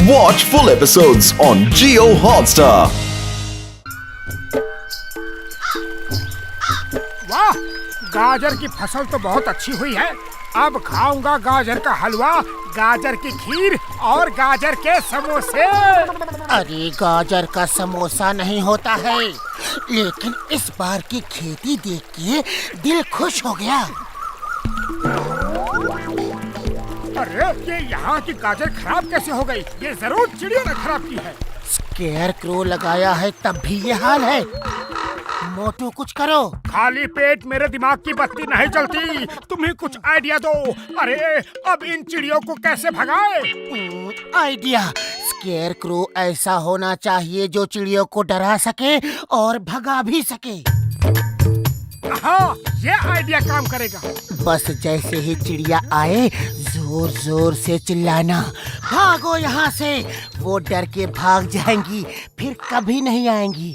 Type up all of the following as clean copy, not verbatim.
Watch full episodes on Jio Hotstar. वाह, गाजर की फसल तो बहुत अच्छी हुई है। अब खाऊंगा गाजर का हलवा, गाजर की खीर और गाजर के समोसे। अरे गाजर का समोसा नहीं होता है, लेकिन इस बार की खेती देख के दिल खुश हो गया। अरे ये यहाँ की गाजर खराब कैसे हो गई? ये जरूर चिड़ियों ने खराब की है। स्केयर क्रो लगाया है तब भी ये हाल है। मोटू कुछ करो। खाली पेट मेरे दिमाग की बत्ती नहीं जलती, तुम ही कुछ आइडिया दो। अरे अब इन चिड़ियों को कैसे भगाए? आइडिया, स्केयर क्रो ऐसा होना चाहिए जो चिड़ियों को डरा सके और भगा भी सके। हाँ, ये आइडिया काम करेगा। बस जैसे ही चिड़िया आए जोर जोर से चिल्लाना, भागो यहाँ से। वो डर के भाग जाएंगी, फिर कभी नहीं आएंगी।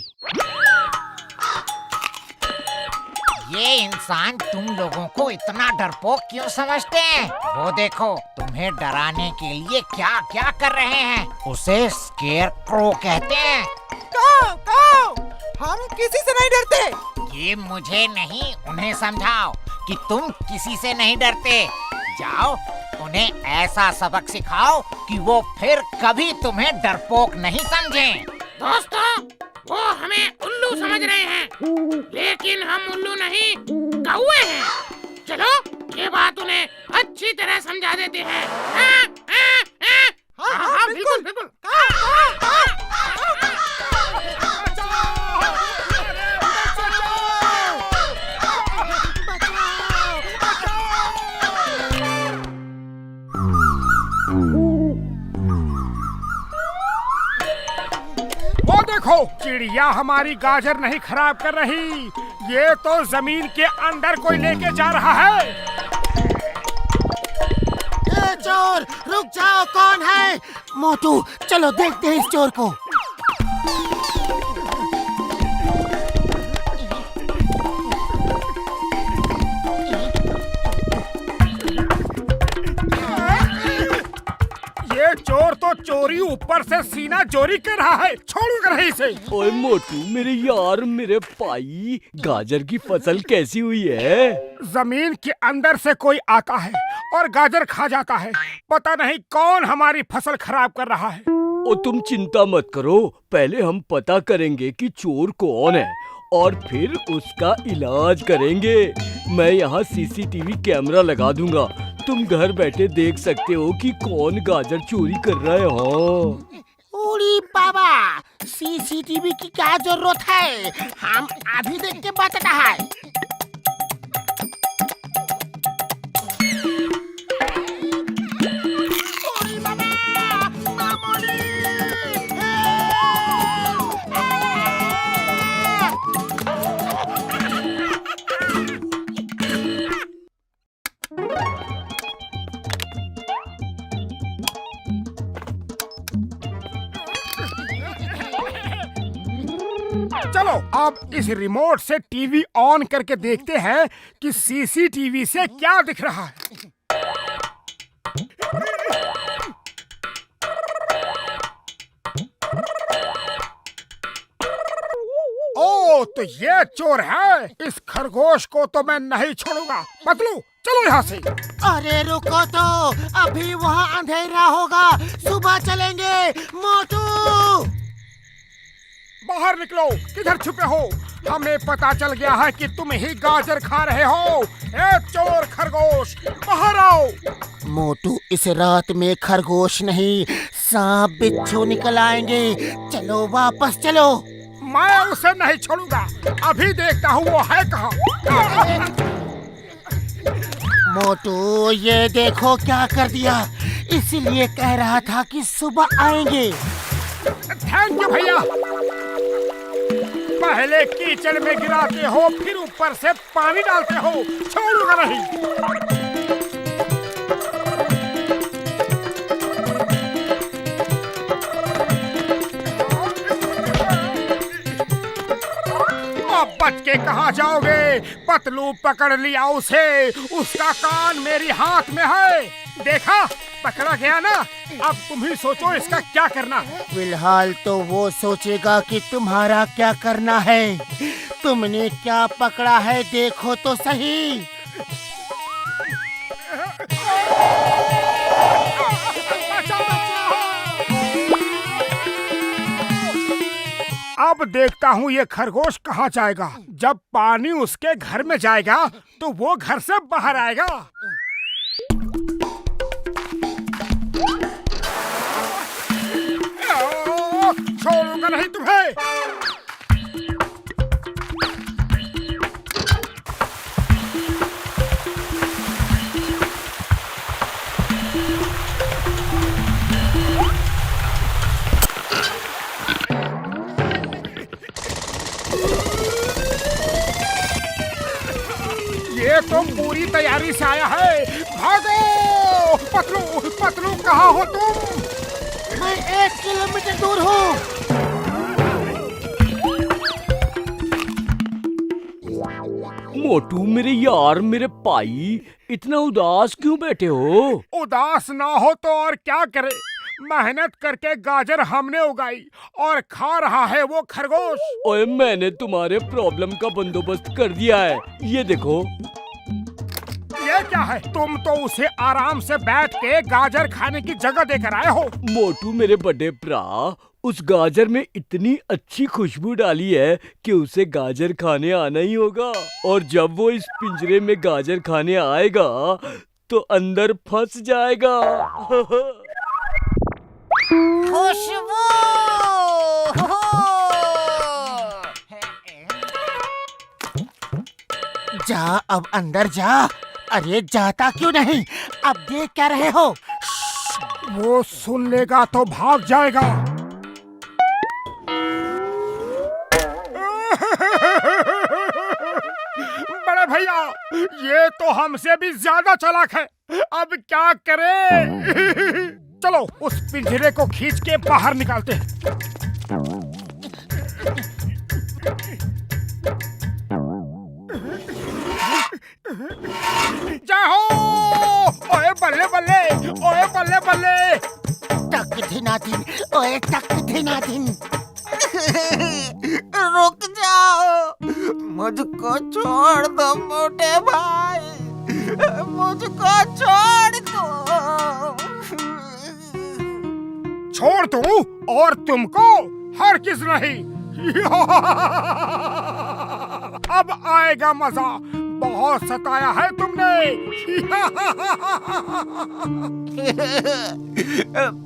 ये इंसान तुम लोगों को इतना डरपोक क्यों समझते हैं? वो देखो, तुम्हें डराने के लिए क्या क्या कर रहे हैं। उसे स्केयर क्रो कहते हैं। हम किसी से नहीं डरते। ये मुझे नहीं, उन्हें समझाओ कि तुम किसी से नहीं डरते। जाओ, उन्हें ऐसा सबक सिखाओ कि वो फिर कभी तुम्हें डरपोक नहीं समझें। दोस्तों, वो हमें उल्लू समझ रहे हैं, लेकिन हम उल्लू नहीं, कौवे हैं। चलो, ये बात उन्हें अच्छी तरह समझा देते हैं। हाँ, बिल्कुल बिल्कुल। वो देखो, चिड़िया हमारी गाजर नहीं खराब कर रही, ये तो जमीन के अंदर कोई लेके जा रहा है। ए चोर, रुक जाओ, कौन है? मोटू, चलो देखते हैं इस चोर को। ये चोर तो चोरी ऊपर से सीना चोरी कर रहा है, छोड़ूंगा नहीं इसे। ओए मोटू, मेरे यार, मेरे भाई, गाजर की फसल कैसी हुई है? जमीन के अंदर से कोई आता है और गाजर खा जाता है। पता नहीं कौन हमारी फसल खराब कर रहा है। ओ तुम चिंता मत करो, पहले हम पता करेंगे कि चोर कौन है और फिर उसका इलाज करेंगे। मैं यहाँ सीसीटीवी कैमरा लगा दूंगा, तुम घर बैठे देख सकते हो कि कौन गाजर चोरी कर रहा है। हाँ, ओरी बाबा, सीसीटीवी की क्या जरूरत है? हम अभी देख के बताता है। ओरी बाबा, मामूली, चलो अब इस रिमोट से टीवी ऑन करके देखते हैं कि सीसीटीवी से क्या दिख रहा है। ओ, तो ये चोर है। इस खरगोश को तो मैं नहीं छोड़ूंगा। पतलू, चलो यहाँ से। अरे रुको तो, अभी वहाँ अंधेरा होगा, सुबह चलेंगे। मोटू, बाहर निकलो, किधर छुपे हो? हमें पता चल गया है कि तुम ही गाजर खा रहे हो। ए चोर खरगोश, बाहर आओ। मोटू, इस रात में खरगोश नहीं, सांप बिच्छू निकल आएंगे। चलो वापस चलो। मैं उसे नहीं छोड़ूंगा, अभी देखता हूँ वो है कहाँ। मोटू, ये देखो क्या कर दिया। इसीलिए कह रहा था कि सुबह आएंगे। थैंक यू भैया। पहले कीचड़ में गिराते हो, फिर ऊपर से पानी डालते हो, छोड़ूंगा नहीं। अब बच के कहाँ जाओगे? पतलू पकड़ लिया उसे, उसका कान मेरी हाथ में है। देखा, पकड़ा गया ना, अब तुम ही सोचो इसका क्या करना है। फिलहाल तो वो सोचेगा कि तुम्हारा क्या करना है। तुमने क्या पकड़ा है देखो तो सही। अब देखता हूँ ये खरगोश कहाँ जाएगा। जब पानी उसके घर में जाएगा तो वो घर से बाहर आएगा। छोड़ूंगा नहीं तुम्हें। ये तो पूरी तैयारी से आया है। भागो! पतलू पतलू कहाँ हो तुम? मैं 1 किलोमीटर दूर हूँ। मोटू मेरे यार, मेरे भाई, इतना उदास क्यों बैठे हो? उदास ना हो तो और क्या करे। मेहनत करके गाजर हमने उगाई और खा रहा है वो खरगोश। ओए, मैंने तुम्हारे प्रॉब्लम का बंदोबस्त कर दिया है। ये देखो। ये क्या है? तुम तो उसे आराम से बैठ के गाजर खाने की जगह देकर आए हो। मोटू मेरे बड़े भरा, उस गाजर में इतनी अच्छी खुशबू डाली है कि उसे गाजर खाने आना ही होगा। और जब वो इस पिंजरे में गाजर खाने आएगा तो अंदर फंस जाएगा। खुशबू। जा अब अंदर जा। अरे जाता क्यों नहीं? अब देख क्या रहे हो? वो सुन लेगा तो भाग जाएगा। बड़े भैया, ये तो हमसे भी ज्यादा चालाक है। अब क्या करें? चलो उस पिंजरे को खींच के बाहर निकालते हैं। जय हो! ओए बल्ले बल्ले, ओए बल्ले बल्ले। टक धिनाधिन, ओए टक धिनाधिन। रुक जाओ, मुझको छोड़ दो मोटे भाई, मुझको छोड़ दो। छोड़ दूं और तुमको हर किस नहीं। अब आएगा मजा। बहुत सताया है तुमने।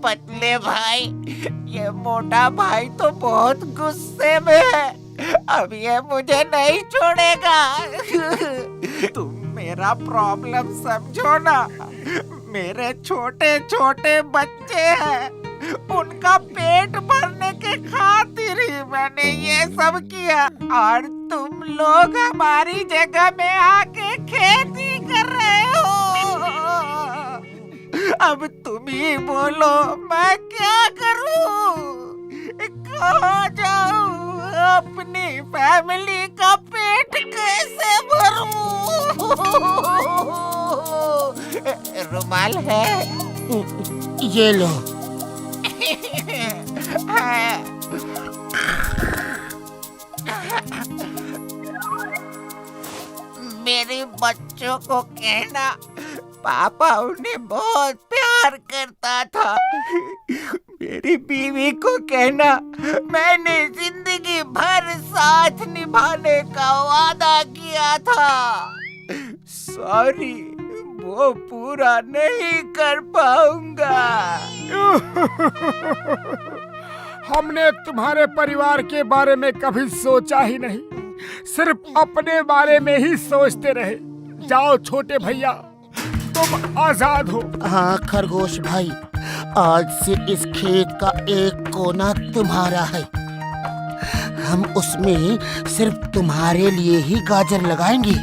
पतले भाई, ये मोटा भाई तो बहुत गुस्से में है। अब ये मुझे नहीं छोड़ेगा। तुम मेरा प्रॉब्लम समझो ना। मेरे छोटे छोटे बच्चे हैं, उनका पेट भरने के खातिर ही मैंने ये सब किया। और तुम लोग हमारी जगह में आके खेती कर रहे हो। अब तुम ही बोलो मैं क्या करूं? कहाँ जाऊं? अपनी फैमिली का पेट कैसे भरूं? रुमाल है? ये लो। मेरे बच्चों को कहना पापा उन्हें बहुत प्यार करता था। मेरी बीवी को कहना मैंने जिंदगी भर साथ निभाने का वादा किया था। सॉरी, वो पूरा नहीं कर पाऊंगा। हमने तुम्हारे परिवार के बारे में कभी सोचा ही नहीं, सिर्फ अपने बारे में ही सोचते रहे। जाओ छोटे भैया, तुम आजाद हो। हाँ खरगोश भाई, आज से इस खेत का एक कोना तुम्हारा है। हम उसमें सिर्फ तुम्हारे लिए ही गाजर लगाएंगे।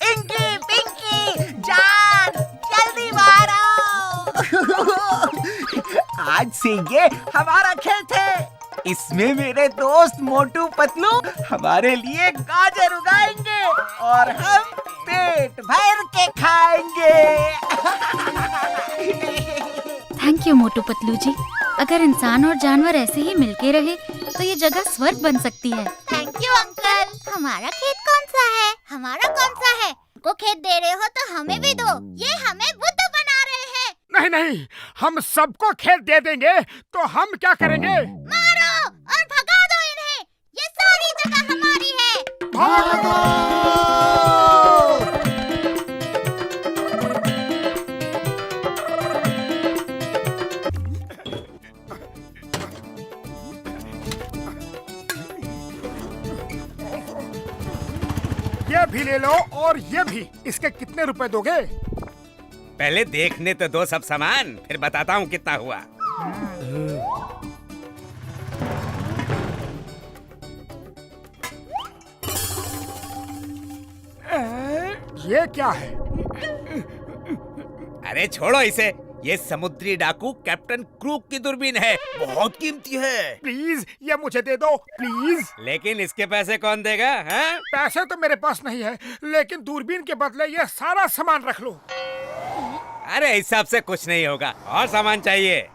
इंकी, पिंकी, जान, जल्दी बाहर आओ। आज से ये हमारा खेत है। इसमें मेरे दोस्त मोटू पतलू हमारे लिए गाजर उगाएंगे और हम पेट भर के खाएंगे। थैंक यू मोटू पतलू जी। अगर इंसान और जानवर ऐसे ही मिलके रहे तो ये जगह स्वर्ग बन सकती है। Thank you uncle. हमारा खेत कौन सा है? हमारा कौन सा है? को खेत दे रहे हो तो हमें भी दो। ये हमें बुद्धू बना रहे हैं। नहीं नहीं, हम सबको खेत दे देंगे तो हम क्या करेंगे? मारो और भगा दो इन्हें। ये सारी जगह हमारी है। भागो! ये भी ले लो और ये भी। इसके कितने रुपए दोगे? पहले देखने तो दो सब सामान, फिर बताता हूँ कितना हुआ। ये क्या है? अरे छोड़ो इसे, ये समुद्री डाकू कैप्टन क्रूक की दूरबीन है, बहुत कीमती है। प्लीज ये मुझे दे दो प्लीज। लेकिन इसके पैसे कौन देगा? हाँ? पैसे तो मेरे पास नहीं है, लेकिन दूरबीन के बदले ये सारा सामान रख लो। अरे हिसाब से कुछ नहीं होगा, और सामान चाहिए।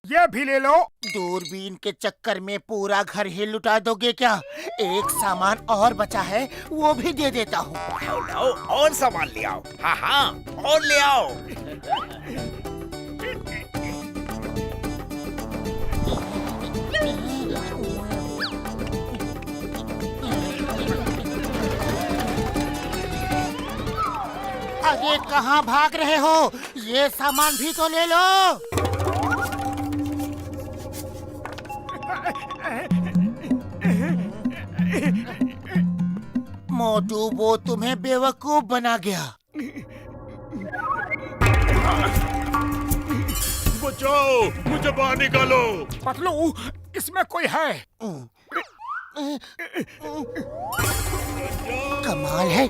ये भी ले लो। दूरबीन के चक्कर में पूरा घर ही लुटा दोगे क्या? एक सामान और बचा है, वो भी दे देता हूँ। लाओ और सामान ले आओ। हाँ हाँ, और ले आओ। अरे कहाँ भाग रहे हो? ये सामान भी तो ले लो। मोटू वो तुम्हें बेवकूफ बना गया। बचाओ, मुझे बाहर निकालो। पतलू, इसमें कोई है? कमाल है,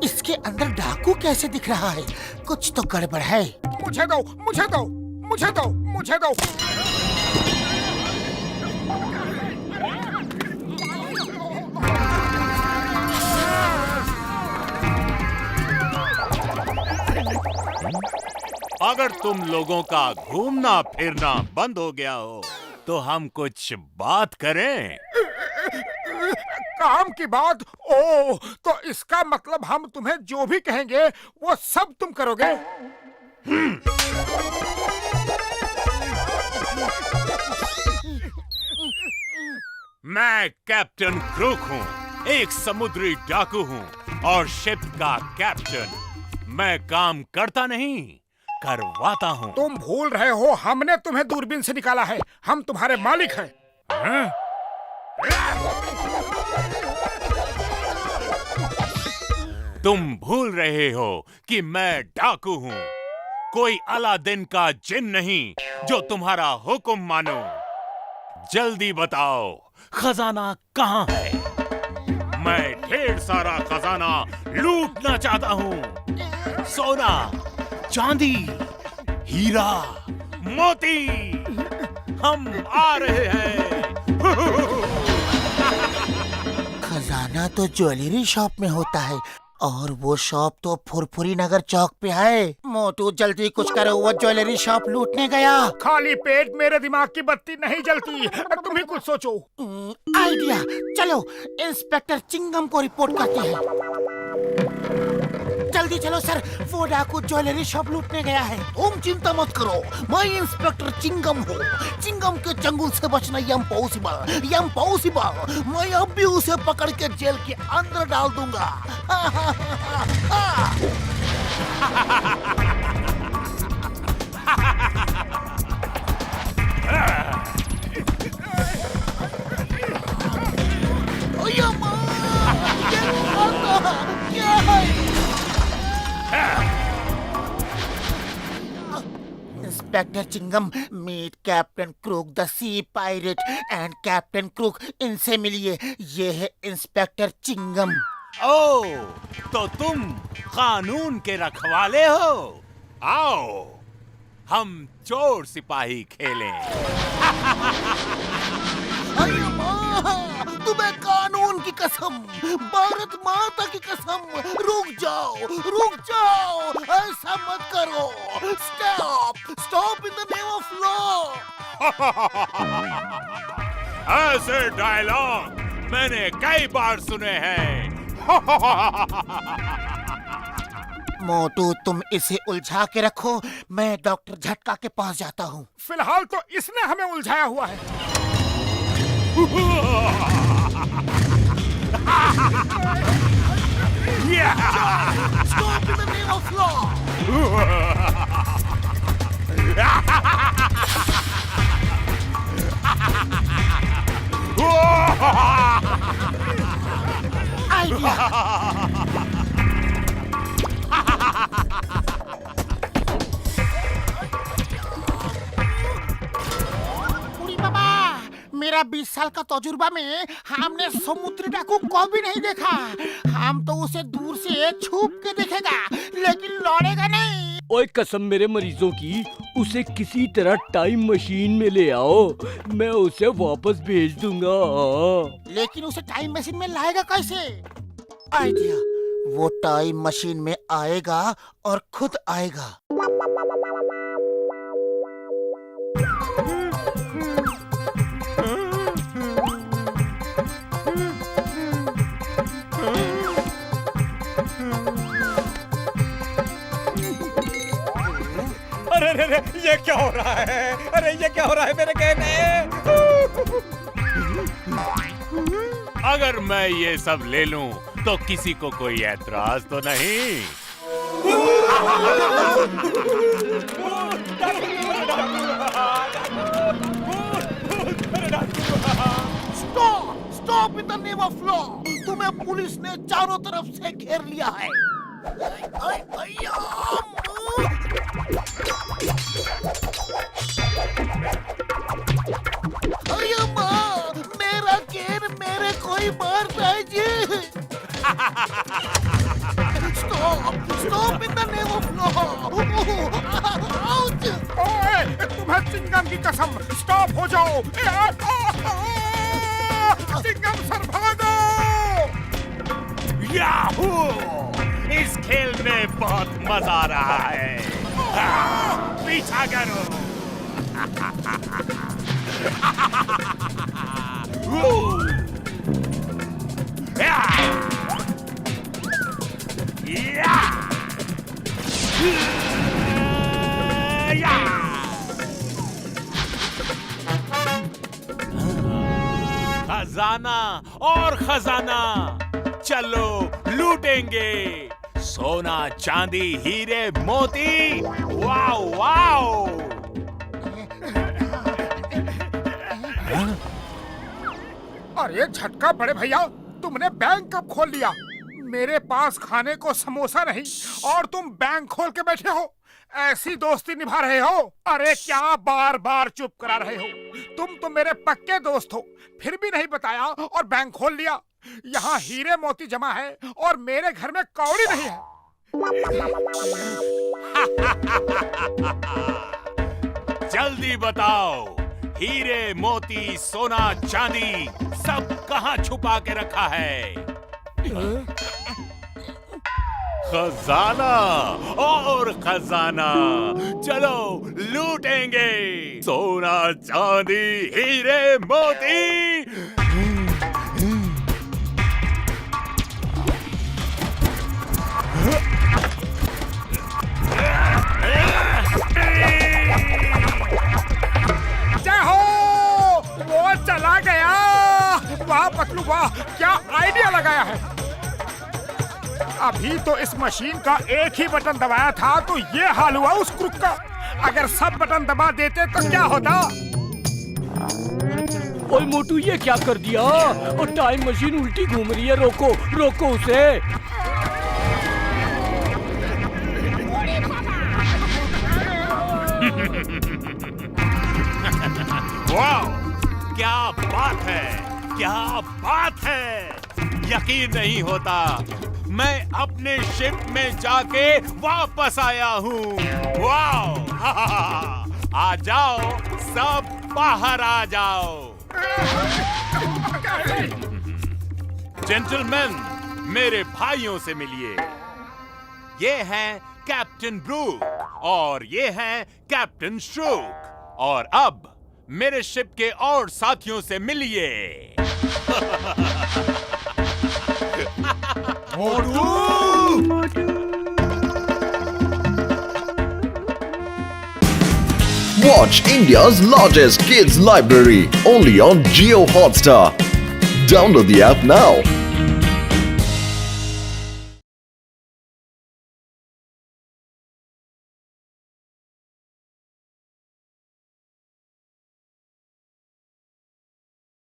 इसके अंदर डाकू कैसे दिख रहा है? कुछ तो गड़बड़ है। मुझे दो, मुझे दो, मुझे दो, मुझे दो। अगर तुम लोगों का घूमना फिरना बंद हो गया हो तो हम कुछ बात करें। काम की बात? ओ, तो इसका मतलब हम तुम्हें जो भी कहेंगे वो सब तुम करोगे? मैं कैप्टन क्रूक हूँ, एक समुद्री डाकू हूँ और शिप का कैप्टन। मैं काम करता नहीं, करवाता हूँ। तुम भूल रहे हो, हमने तुम्हें दूरबीन से निकाला है। हम तुम्हारे मालिक हैं। हाँ? तुम भूल रहे हो कि मैं डाकू हूँ, कोई अलादीन का जिन नहीं जो तुम्हारा हुक्म मानो। जल्दी बताओ, खजाना कहाँ है? मैं ढेर सारा खजाना लूटना चाहता हूँ। सोना, चांदी, हीरा, मोती, हम आ रहे हैं। खजाना तो ज्वेलरी शॉप में होता है और वो शॉप तो फुरफुरी नगर चौक पे है। मोटू जल्दी कुछ करो, वो ज्वेलरी शॉप लूटने गया। खाली पेट मेरे दिमाग की बत्ती नहीं जलती। तुम ही कुछ सोचो। आइडिया, चलो इंस्पेक्टर चिंगम को रिपोर्ट करते हैं। जल्दी चलो सर, वो डाकू ज्वेलरी शॉप लूटने गया है। तुम चिंता मत करो, मैं इंस्पेक्टर चिंगम हूँ। चिंगम के चंगुल से बचना इम्पॉसिबल, इम्पॉसिबल। मैं अब भी उसे पकड़ के जेल के अंदर डाल दूंगा। Inspector Chingum, meet Captain Crook the sea pirate and Captain Crook, इनसे मिलिए। ये है इंस्पेक्टर चिंगम। ओ, तो तुम कानून के रखवाले हो? आओ, हम चोर सिपाही खेलें। अरे माँ, तुम्हें कानून की कसम, भारत माता की कसम, रुक जाओ, ऐसा मत करो। Stop in the name of law. ऐसे डायलॉग मैंने कई बार सुने हैं। मोटू, तुम इसे उलझा के रखो, मैं डॉक्टर झटका के पास जाता हूँ। फिलहाल तो इसने हमें उलझाया हुआ है। Stop in the name of law! बुढ़ी बाबा, मेरा 20 साल का तजुर्बा में हमने समुद्री डाकू को भी नहीं देखा। हम तो उसे दूर से छुप के देखेगा, लेकिन लौड़ेगा नहीं। ओए कसम मेरे मरीजों की, उसे किसी तरह टाइम मशीन में ले आओ, मैं उसे वापस भेज दूंगा। लेकिन उसे टाइम मशीन में लाएगा कैसे? आइडिया, वो टाइम मशीन में आएगा और खुद आएगा। अरे ये क्या हो रहा है? अरे ये क्या हो रहा है मेरे कहने? अगर मैं ये सब ले लूं तो किसी को कोई ऐतराज तो नहीं? Stop in the name of law. तुम्हें पुलिस ने चारों तरफ से घेर लिया है। अरे माँ, मेरा घेर मेरे कोई मारता है जी। Stop in the name of law. ओए, तुम्हें चिंगम की कसम, स्टॉप हो जाओ। चिंगम सर भागो। याहू! इस खेल में बहुत मजा आ रहा है। पीछा करो। खजाना और खजाना, चलो लूटेंगे। सोना, चांदी, हीरे, मोती। Wow wow! अरे झटका बड़े भैया, तुमने बैंक कब खोल लिया? मेरे पास खाने को समोसा नहीं और तुम बैंक खोल के बैठे हो। ऐसी दोस्ती निभा रहे हो? अरे क्या बार बार चुप करा रहे हो? तुम तो मेरे पक्के दोस्त हो, फिर भी नहीं बताया और बैंक खोल लिया। यहाँ हीरे मोती जमा है और मेरे घर में कौड़ी नहीं है। जल्दी बताओ, हीरे, मोती, सोना, चांदी सब कहाँ छुपा के रखा है? खजाना और खजाना, चलो लूटेंगे। सोना, चांदी, हीरे, मोती। जय हो, वो चला गया। वाह पतलू वाह, क्या आइडिया लगाया है। अभी तो इस मशीन का एक ही बटन दबाया था तो ये हाल हुआ उस क्रुक का। अगर सब बटन दबा देते तो क्या होता? ओए मोटू, ये क्या कर दिया? और टाइम मशीन उल्टी घूम रही है, रोको रोको उसे। वाह, क्या बात है, क्या बात है। यकीन नहीं होता, मैं अपने शिप में जाके वापस आया हूँ। वाह, आ जाओ, सब बाहर आ जाओ। जेंटलमैन, मेरे भाइयों से मिलिए। ये हैं कैप्टन ब्रूक और ये हैं कैप्टन श्रूक। और अब मेरे शिप के और साथियों से मिलिए। Watch India's largest kids library only on Jio Hotstar. Download the app now.